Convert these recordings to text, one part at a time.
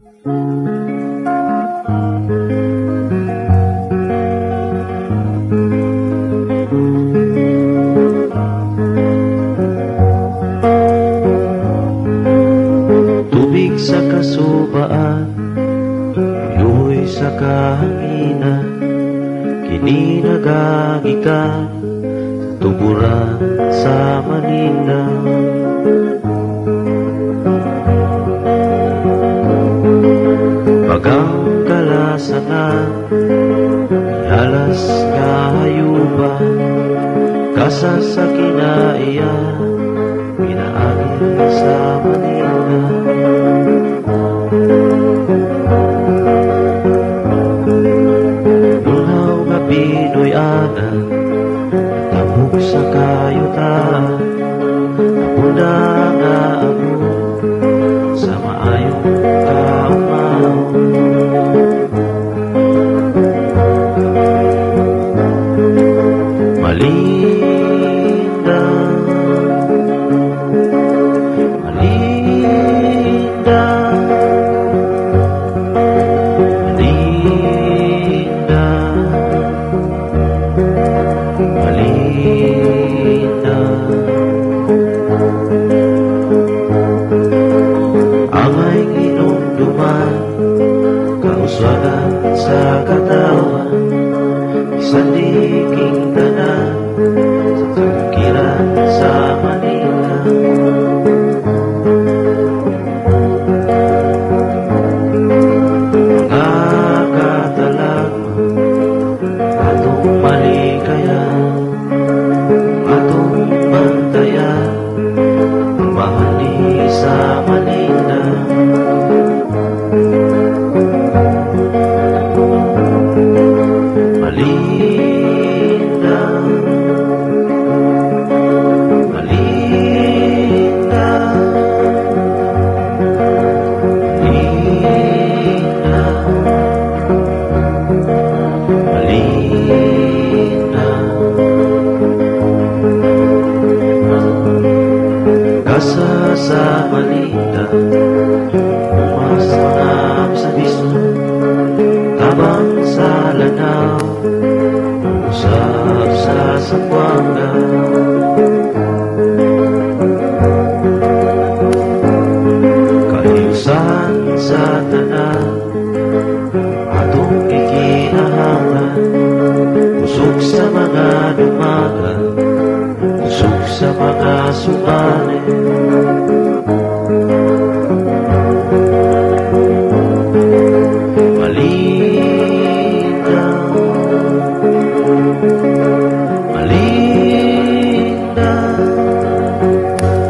Tubig sa kasubaan, luhoy sa kahanginan, kini nagagikan, tuburan sa maninda. Bagang kalasangan, halas kahayuba, kasa sa kinaiya, pinaagin sa Manila. Lunaw nga Pinoy ana, tabog sa kayutaan, napuna nga amo, sa maayong kaumaw. Malinda, Malinda, Malinda, Malinda. Amay ginumduman, kauswagan sa katawan, isang diking tanan, sa kagiran sa Manila. Mga katalagma, atong maligaya, atong bantaya, ang mahali sa Manila. Malinda, Malinda, Malinda, Malinda. Kasa sa Malinda, umas mangam sa biso, tabang sa lanaw, usap sa Zamboanga. Kahiusan sa tanan, atong kikinahangan, usok sa mga dumagan, usok sa mga sumali. Malinda, Malinda, Malinda,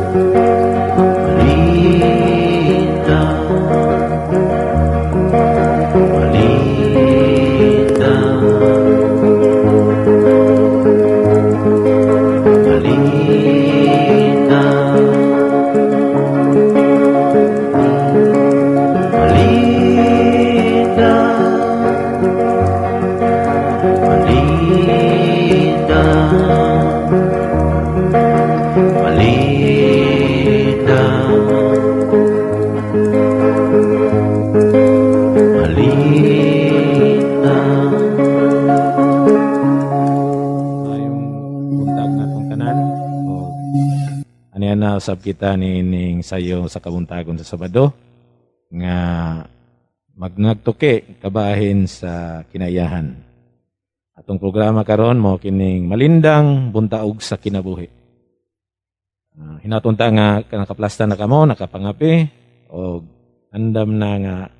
Malinda, Malinda, Malinda, Malinda, Malinda, Malinda. Yung buntag na itong tanan. Ano yan na usap kita ning sayo sa kabuntagon sa Sabado nga magnagtuki kabahin sa kinayahan. Atong programa karon mo kining malindang buntaog sa kinabuhi. Hinatunta nga nakaplasta na kamo, nakapangapi o andam na nga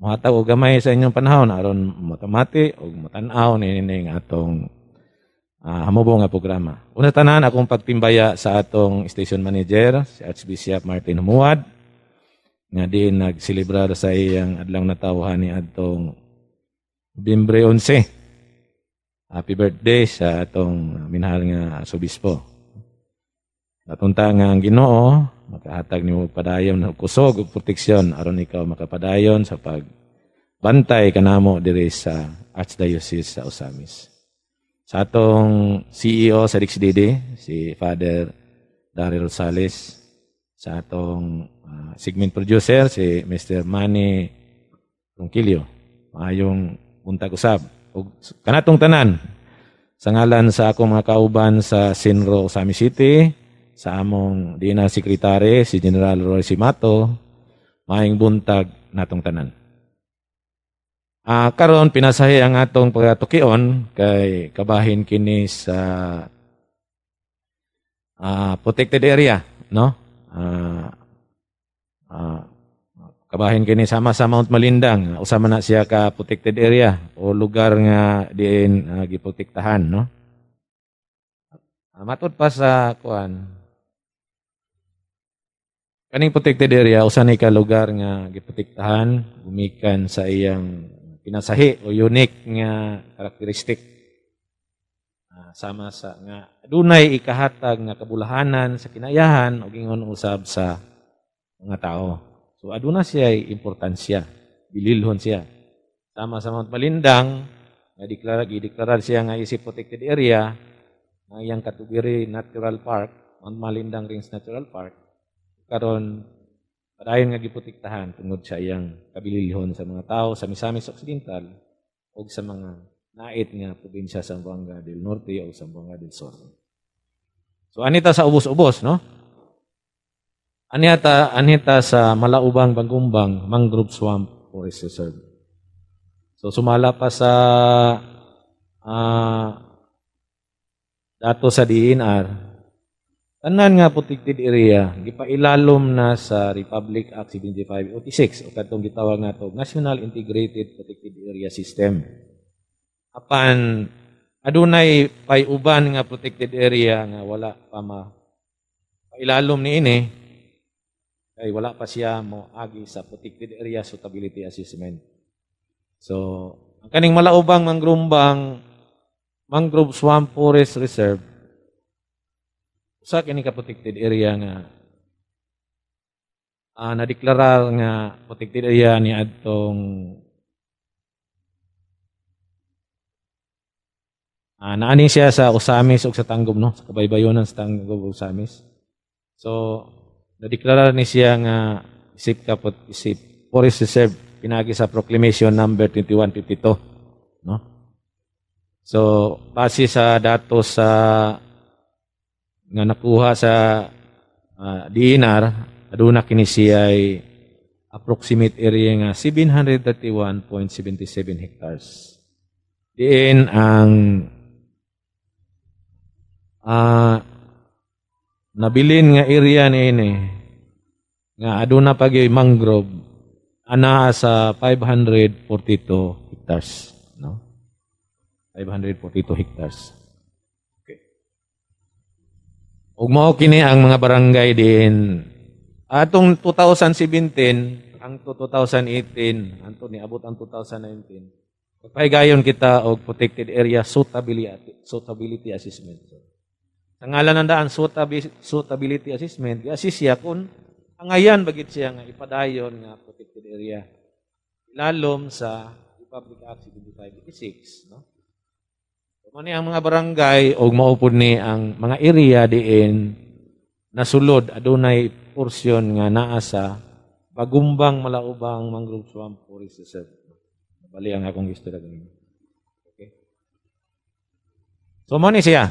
muhataw og gamay sa inyong panahon aron matamati o matanaw nining atong hamubo nga programa. Una tanan akong pagtimbaya sa atong station manager si Archbishop Martin Humuad nga din nagselebrar sa iyang adlaw na tawhan ni adtong Nobyembre 11. Happy birthday sa atong minahal nga Arsobispo. Natunta nga ang Ginoo makahatag nimo padayon ng kusog ug proteksyon aron ikaw makapadayon sa pagbantay kanamo diri sa Archdiocese sa Osamis. Sa atong CEO sa DXDD, si Father Daryl Rosales, sa atong segment producer si Mr. Manny Ronquillo. Maayong buntag usab. Ug kanatong tanan sa ngalan sa akong mga kauban sa Sinro, Sami City, sa among DNR Secretary si General Roy Simato, maayong buntag natong tanan. Karon pinasahi ang atong pagatukion kay kabahin kini sa protected area, no? Kabahin kini sama sa Mount Malindang, usama na siya ka protected area o lugar nga diin giprotektahan, no? Matud pa sa kuan. Kaning protected area usa ni ka lugar nga giprotektahan gumikan sa iyang pinasahi o unique nga karakteristik. Sama sa nga dunay ikahatag nga kabulahanan sa kinayahan o gingon usab sa mga tao. So aduna siya importansya, bililhon siya. Sama sa Mount Malindang, nga gideklarar siya nga isip protected area ng iyang Katubiri Natural Park, Mount Malindang Rings Natural Park. Karon padayon nga giprotektahan tungod sa iyang kabililhon sa mga tao sa Misamis Occidental o sa mga nait nga probinsya sa Zamboanga del Norte o Zamboanga del Sur. So anita sa ubos-ubos, no? Anita sa Malaubang Bagumbang Mangrove Swamp Forest Reserve. So sumala pa sa dato sa DNR, tanan nga protected area gipailalom na sa Republic Act 7586 o katong gitawag nato National Integrated Protected Area System. Apan adunay pay-uban nga protected area nga wala pa pailalom niini kay wala pa siya mo agi sa protected area suitability assessment. So ang kaning Malaubang Mangrove Swamp Forest Reserve usa kini ka protected area nga nadeklarar nga protected area ni adtong naani siya sa Osamis ug sa Tanggob, no, sa kabaybayonan sa Tanggob ug Osamis. So nadeklarar ni siya nga isip Forest Reserve pinagi sa Proclamation number 2152, no. So base sa datos sa nga nakuha sa DNR, aduna kini siya ay approximate area nga 731.77 hectares. Diin ang nabilin nga area niini nga aduna pagyoy mangrove ana sa 542 hectares, no? 542 hectares. Ug mao kini ang mga barangay din atong 2017 ang 2018 anto ni abot ang 2019 pagpahigayon kita og protected area suitability assessment. Sa ngalan ng daan suitability assessment i-assess siya kung angayan bagit siya nga ipadayon nga protected area ilalom sa Republic Act 7586, no? Mani ang mga barangay o maupod ni ang mga area diin nasulod adunay porsyon nga naa sa Bagumbang Malaubang Mangrove Swamp Forest Reserve. Bali ang akong istorya ganin. Okay. So mo ni siya.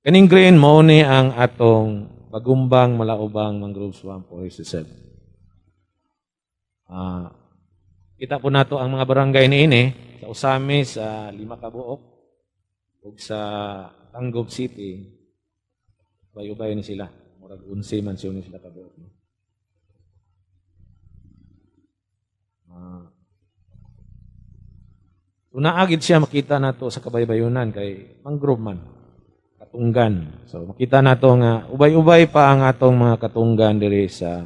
Kaning green mo ni ang atong Bagumbang Malaubang Mangrove Swamp Forest Reserve. Kita po nato ang mga barangay niini sa Osamis sa Lima Kabuok ug sa Tanggob City, ubay-ubay ni sila. Murag 11 mansyon ni sila kabuok. Unaagid siya makita nato sa kabaybayonan kay mangrove man, katunggan. So makita nato nga ubay-ubay pa ang atong mga katunggan diri sa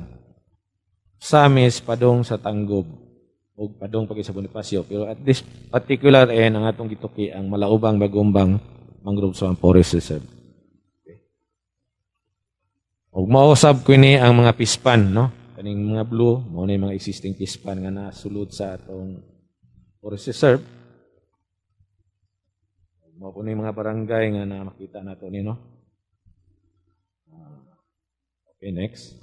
Samis padong sa Tanggob ug padong pagi sa Bonifacio, pero at this particular ang atong gituki ang Malaubang Bagumbang Mangrove Swamp Forest Reserve. Okay. Ug mausab ko ni ang mga pispan, no? Kaning mga blue mao na mga existing pispan nga nasulod sa atong Forest Reserve. Mao po ni mga barangay nga na makita nato ni, no? Okay, next.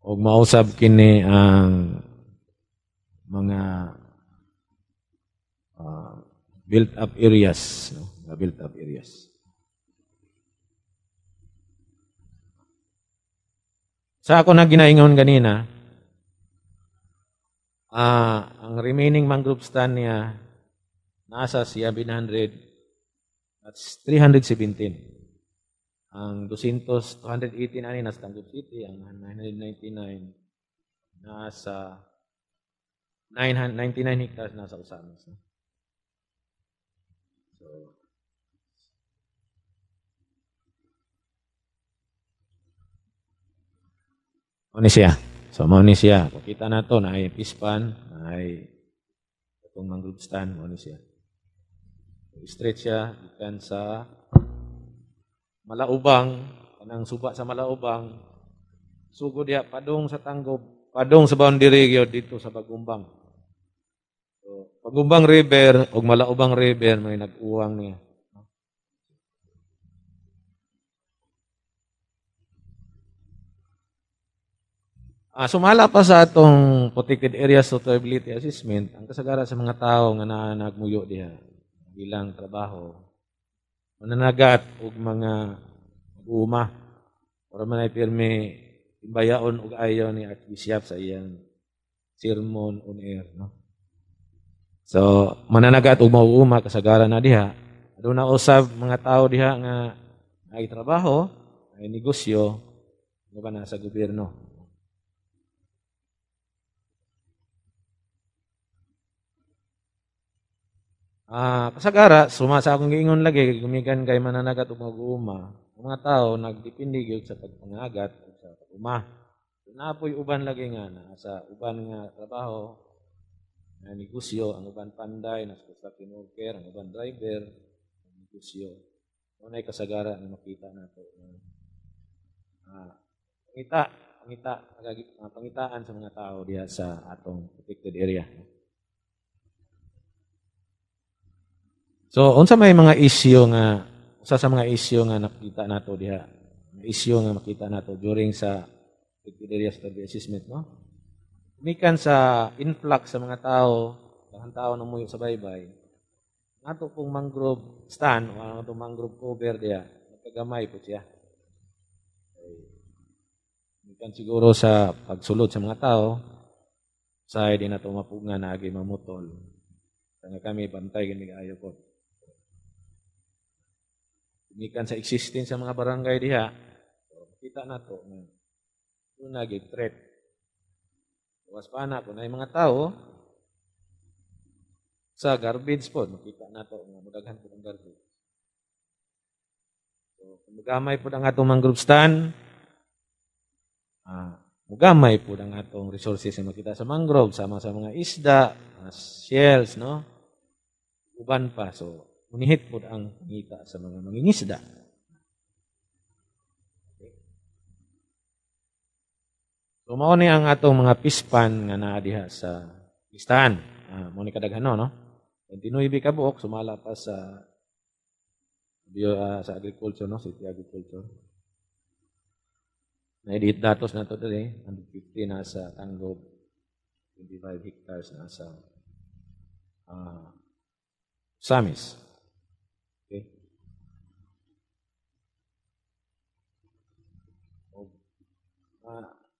og mausab kini ang mga built-up areas, no? Built-up areas. Sa ako na ginaingon ganina, ang remaining mangrove stand niya nasa 700, that's 317. Ang 280 na nasa Tanggap City, ang 999 nasa 99 hectares nasa Usamis. So, mao ni siya. So, mao ni siya. Pakita na to na ay pispan, na ay itong mangrove stand, mao ni siya. Straight siya, ikan sa Malaubang, kanang suba sa Malaubang, sugo diha padung sa Tanggob, padung sa boundary gyud dito sa Pagumbang. So, Pagumbang River ug Malaubang River may nag-uwang niya. Sumala pa sa atong protected area suitability assessment, ang kasagaran sa mga tao nga nagmuyo diha bilang trabaho, mananagat og mga uma para man ay pirmi imbayaon og ayo ni Archbishop sa iyang sermon on air, no? So mananagat og mga uma kasagaran na diha, aduna usab mga tao diha nga ay trabaho, ay negosyo nga ba na sa gobyerno. Kasagara, suma sa akong giingon lagi, gumikan kay mananagat o mag-uuma. Ang mga tao, nagdipindi gyud sa pagpangagat o sa pag-uma. Napoy uban lagi nga na sa uban nga trabaho, na negosyo, ang uban panday, nasa construction worker, ang uban driver, ang negosyo. Unay kasagara na makita nato. Pangitaan sa mga tao diha sa atong protected area. So, unsa may mga issue nga, usa sa mga issue nga nakita nato diha, issue nga makita nato during sa protected area study assessment, no? Mikan sa influx sa mga tao, ang tao na muyo sa baybay, nato pong mangrove stand, o atong mangrove cover diha, nagkagamay po siya. Mikan siguro sa pagsulod sa mga tao, sa di na ito mapunga na agi mamutol. Kaya kami bantay gani ayo po. Mikan sa existence sa mga barangay diha, so, kita na to na naging threat. Tuwas pa na kung ay mga tao sa garbage po, makita na to nga mudaghan po ang garbage. So, kung magamay po ang atong mangrove stand, mugamay po ang atong resources na makita sa mangrove, sama sa mga isda, shells, no? Uban pa. So, munihit po ang ngita sa mga mangingisda. So, mao ni ang atong mga pispan nga naa diha sa listahan. Mao ni kadaghan no? 29 ka buok, sumala pa sa sa agriculture, no? City agriculture. Na-edit datos na ito dali, 150 nasa Tanggob, 25 hectares nasa Samis. Okay.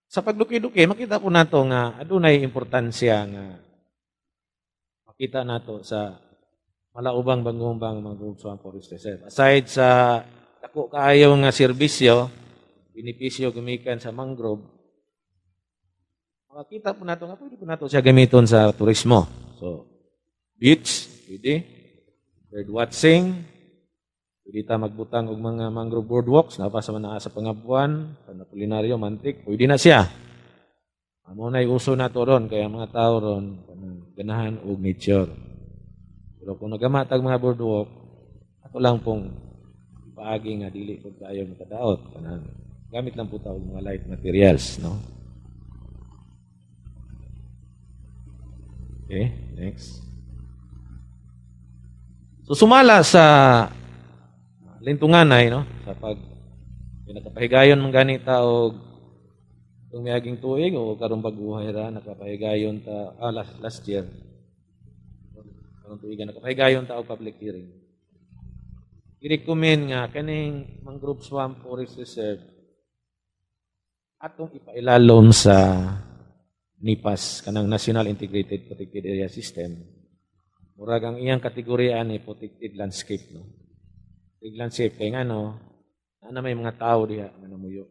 Sa pagduki-duki, makita po nato nga adunay importansya nga makita nato sa Malaubang, Bangumbang, Mangrove Swamp Forest Reserve. Aside sa dako kaayo nga serbisyo, benepisyo gumikan sa mangrove, makita po nato nga pwede po nato siya gamiton sa turismo. So, beach, pwede. Bird watching, pwede ta magbutang og mga mangrove boardwalks, napa sa mga sa Pangabuan, sa Napolinaryo, Mantik, pwede na siya. Amo na uso nato ron, kaya mga tao ron, ganahan og nature. Pero kung nagamatag mga boardwalk, ako lang pong paagi nga dili ko tayo makadaot. Gamit lang po tayo mga light materials, no? Okay, next. So sumala sa lintunganay, no, sa pag pinakapahigayon man gani ta og Itong miyaging tuig o karong baguhay ra nakapahigayon ta last year. Karong tuigan nakapahigayon ta og public hearing. I-recommend nga kaning mangrove swamp forest reserve atong ipailalom sa NIPAS kanang National Integrated Protected Area System. Murag ang iyang kategorya ni protected landscape, no. Protected landscape kay ngano ana may mga tao diha nga namuyo.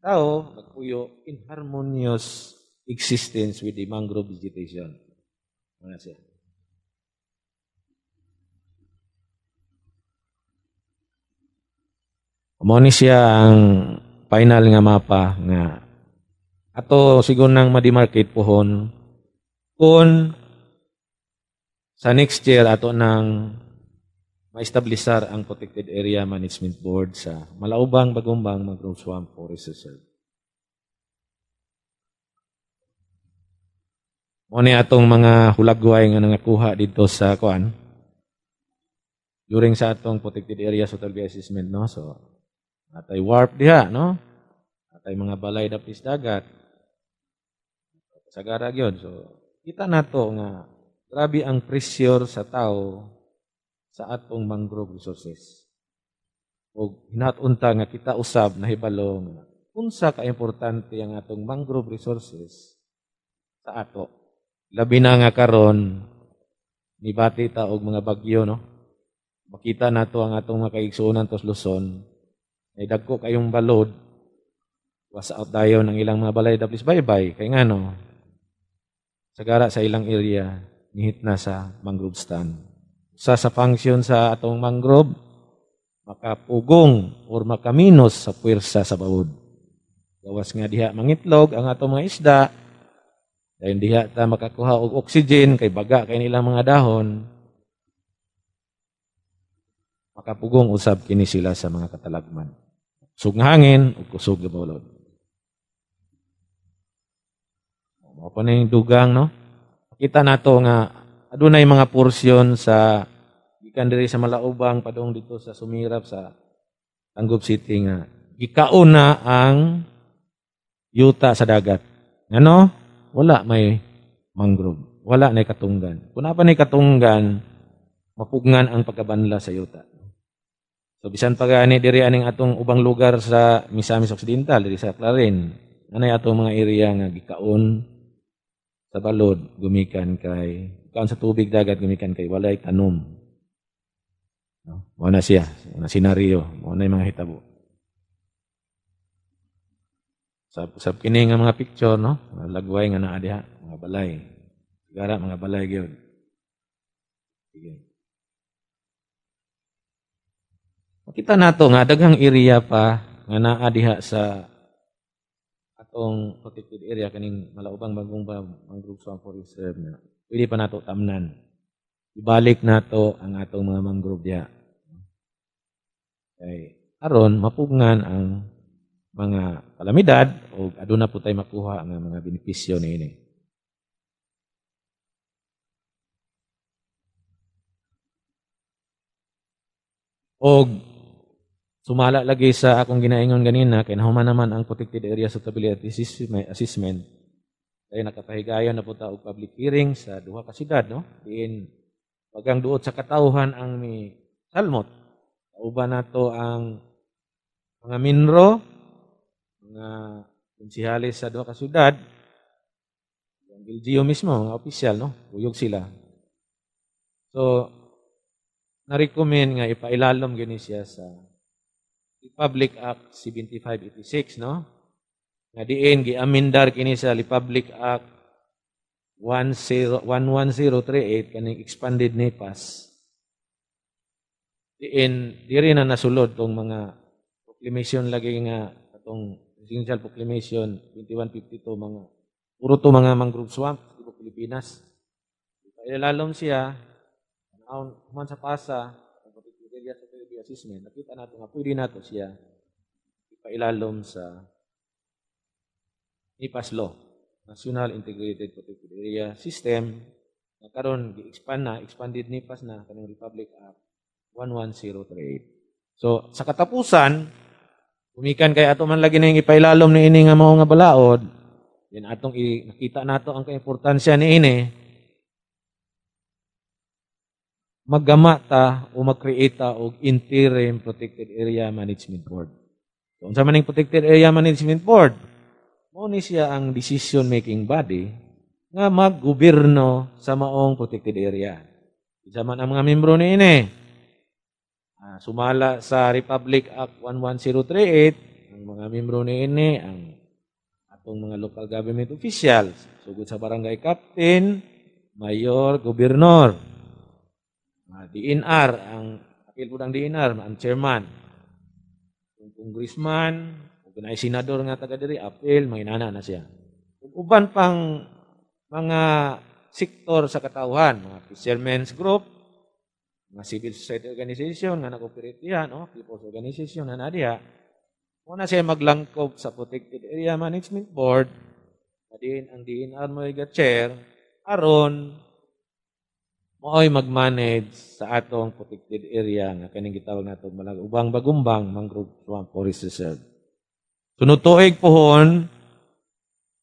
Tao nagpuyo in harmonious existence with the mangrove vegetation. Ano siya? Mao ni siya ang final nga mapa nga ato siguro nang ma-demarcate pohon kung sa next year ato nang ma-establisar ang Protected Area Management Board sa Malaubang, Bagumbang, Mangrove Swamp Forest Reserve. Mao ni atong mga hulagway nga nangakuha dito sa kuan during sa atong Protected Area Suitability Assessment, no. So atay warp diha, no? Atay mga balay dapis dagat. Sagara gyud. So kita nato nga grabe ang pressure sa tao sa atong mangrove resources. O hinatunta nga kita usab na hibalo nga unsa ka importante ang atong mangrove resources sa ato. Labi na nga karon nibati ta og mga bagyo, no? Makita nato ang atong mga kaigsuonan tos Luzon. Ay dagko kayong balod, was out dayon ng ilang mga balay dapis baybay. Kay ngano, sagara sa ilang area, nihit na sa mangrove stand. Sa function sa atong mangrove, makapugong or makaminos sa puwersa sa bawod. Gawas nga diha mangitlog ang atong mga isda, dahil diha ta makakuha og oxygen, kay baga kay nilang mga dahon, makapugong usab kini sila sa mga katalagman. Kusog nga hangin o kusog nga balod. Mao pa ning dugang, no? Kita nato nga adunay mga porsyon sa gikan diri sa Malaubang padung dito sa Sumirap sa Tanggob City nga gikaon na ang yuta sa dagat. Ngano? Wala may mangrove, wala nay katunggan. Kun apa nay katunggan, mapugnan ang pagkabanla sa yuta. So bisan pa gani diri aning atong ubang lugar sa Misamis Occidental diri sa Clarin, anay atong mga area nga gikaon sa balod gumikan kay kaon sa tubig dagat gumikan kay walay tanom. No? Mao na siya, na senaryo, mao na mga hitabo. Sab kini nga mga picture, no? Mga lagway nga naa diha, mga balay. Sigara mga balay gyud. Sige. Makita nato nga daghang area pa nga naa diha sa atong protected area kaning Malaubang, Bagumbang, Mangrove Swamp Forest Reserve na pwede pa nato tamnan. Ibalik nato ang atong mga mangrove diha. Kay aron mapugnan ang mga kalamidad o aduna po tayo makuha ang mga benepisyo niini. Og sumala lagi sa akong ginaingon ganina, kay nahuman naman ang Protected Area Suitability Assessment. Kaya nakapahigayon na po ta og public hearing sa duha ka syudad, no? Diin pagang duot sa katawhan ang ni Salmot. Uban nato ang mga minro, mga konsihalis sa duha ka syudad, ang LGU mismo, mga opisyal, no? Uyog sila. So, na-recommend nga ipailalom gani siya sa Republic Act 7586, no? Nga diin giamendar kini sa Republic Act 11038 kaning expanded NIPAS. Diri na nasulod tong mga proclamation lagi nga atong Presidential Proclamation 2152 mga puro to mga mangrove swamp sa Pilipinas. Ipailalom siya man sa PASA area sa assessment, nakita nato nga pwede nato siya ipailalom sa NIPAS law, National Integrated Protected Area System, na karon expanded NIPAS na kanang Republic Act 11038. So sa katapusan Kumikan kay ato man lagi na yung ipailalom ni ini nga mao nga balaod, din atong nakita nato ang kaimportansya ni ini, maggama ta o mag-create ta og interim protected area management board. So, unsa man ning protected area management board? Mao ni siya ang decision making body nga maggobyerno sa maong protected area. Isa man ang mga membro ni ini. Sumala sa Republic Act 11038, ang mga membro ni ini ang atong mga local government officials, sugod sa barangay captain, mayor, gobernador. DNR, ang apil po ng DNR, ang chairman, yung congressman, kung ay senador nga taga diri, apil, manginana na siya. Uban pang mga sektor sa katawhan, mga fishermen's group, mga civil society organization, nga nag-operate yan, people's organization, na nadiya, muna siya maglangkob sa Protected Area Management Board, ang DNR mo chair, aron mooy mag-manage sa atong protected area nga kaning gitawag nato malag ubang bagumbang mangrove swamp forest reserve. Sunod tuig pohon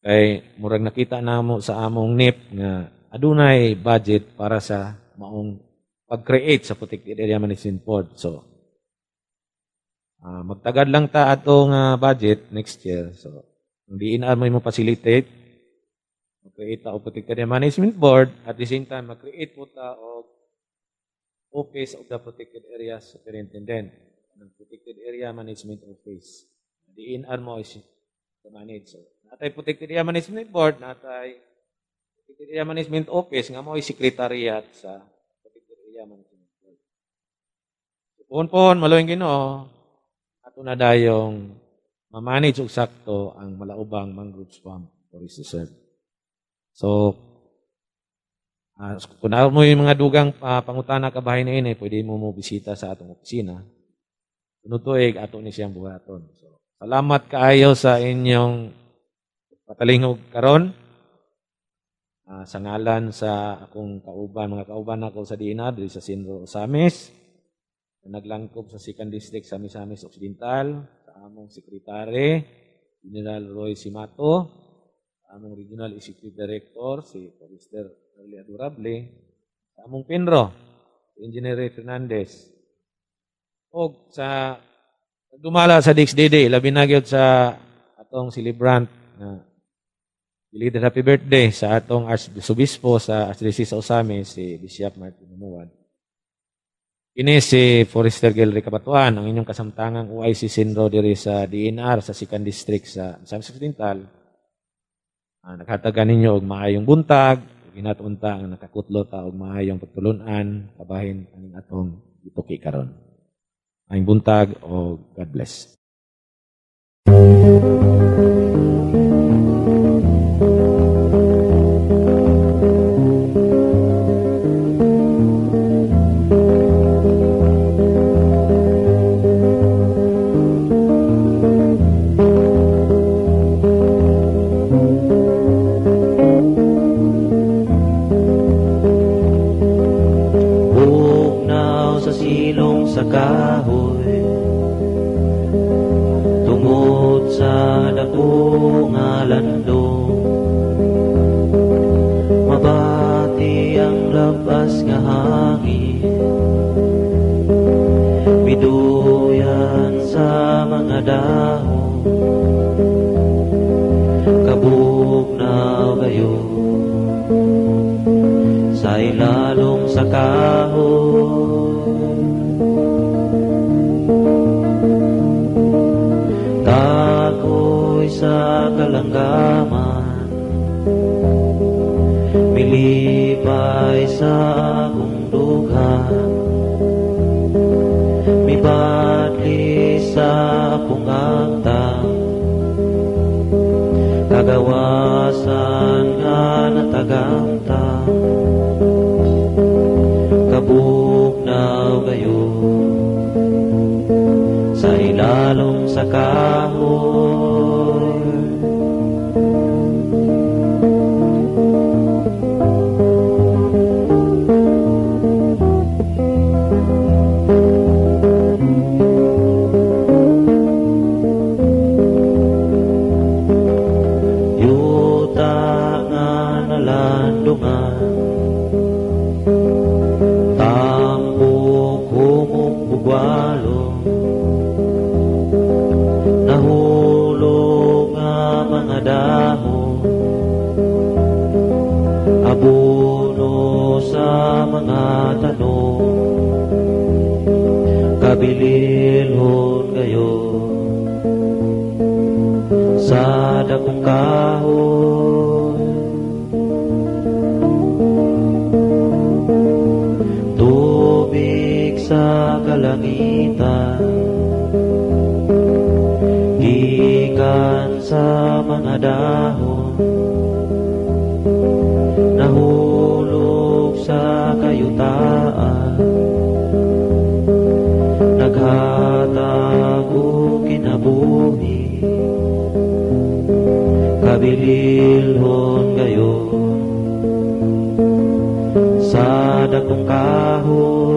kay murag nakita namo sa among NIP nga adunay budget para sa maong pag-create sa protected area management board. So magtagad lang ta atong budget next year. So ang DNR mo facilitate mag-create ta o protected area management board, at the same time mag-create po ta o office of the protected area superintendent ng protected area management office. DNR mo is to manage. So natay protected area management board, natay protected area management office nga mo is secretariat sa protected area management board. So, pohon maluwing Ginoo, ato na dayong ma-manage og sakto ang malaubang mangrove swamp forest reserve. So, kung mo yung mga dugang pangutana kabahay na ini, pwede mo bisita sa atong opisina. Sunod tuig, ato ni siyang buhaton. So, salamat kaayo sa inyong patalingog karon. Sa ngalan sa akong kauban, mga kauban ako sa DNR, diri sa Sinro Osamis, naglangkob sa 2nd District sa Misamis Occidental, sa among sekretary, General Roy Simato, among Regional Executive Director, si Mr. Early Adorable, sa among Pinro, si Engineer Ray Fernandez. O sa dumala sa DXDD, labi na gyud sa atong celebrant na belated happy birthday sa atong Archbispo sa Archdiocese sa Osamis, si Bishop Martin Umuad. Ini si Forester Gilry Kabatuan, ang inyong kasamtangang OIC Sinro diri sa DNR sa 2nd District sa Misamis Occidental. Naghatagan ninyo og maayong buntag, ginatunta ang nakakutlo ta og maayong pagtulunan kabahin aning atong ituki karon. Maayong buntag o God bless. Sa kahoy tungod sa dako nga landong, mabati ang labas nga hangin, biduyan sa mga dahon, kabugnaw kayo sa ilalong sa kahoy. Sa kalanggaman, milipay sa akong dughan, mibadli sa akong agtang, kagawasan nga natagamtang, kabugnaw kayo sa ilalong sa kahoy. ta nga nalandungan, tambok humong bugwalo, nahulog nga mga dahon, abuno sa mga tanong, kabililhon kayo sa dakong kahoy. Tubig sa kalangitan, gikan sa mga dahon, nahulog sa kayutaan, naghatag o kinabuhi, kabililhon kayo sa dakong kahoy.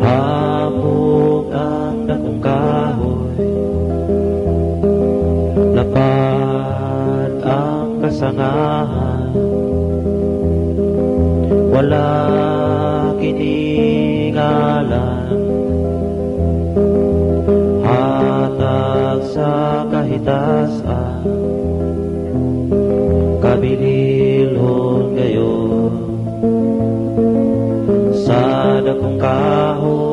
Hamog ang dakong kahoy, lapad ang kasangahan, wala kiningalan, hatag sa kahitasan, kabililhon kayo sa dakong kahoy.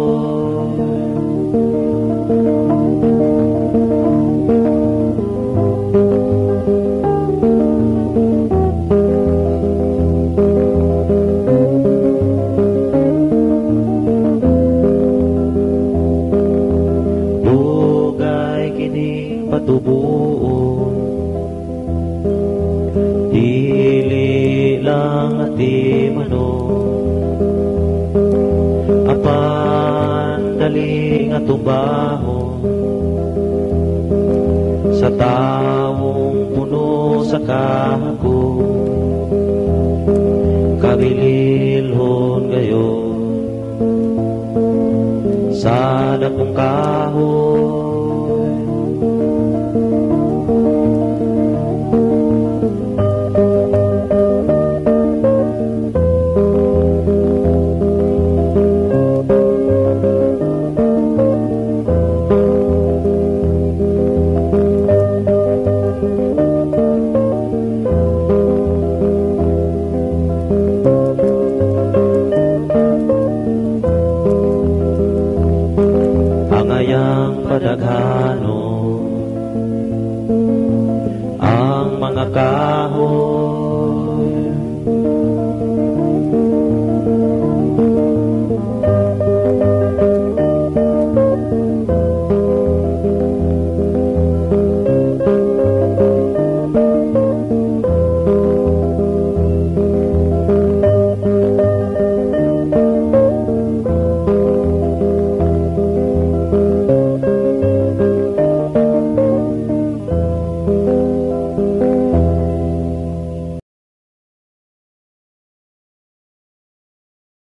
Patubuon, dili lang at di manon, apan dali nga tumbahon, sa taong puno sa kahago, kabililhon kayo sa dakong kahoy. Angayang padaghano ang mga kahoy,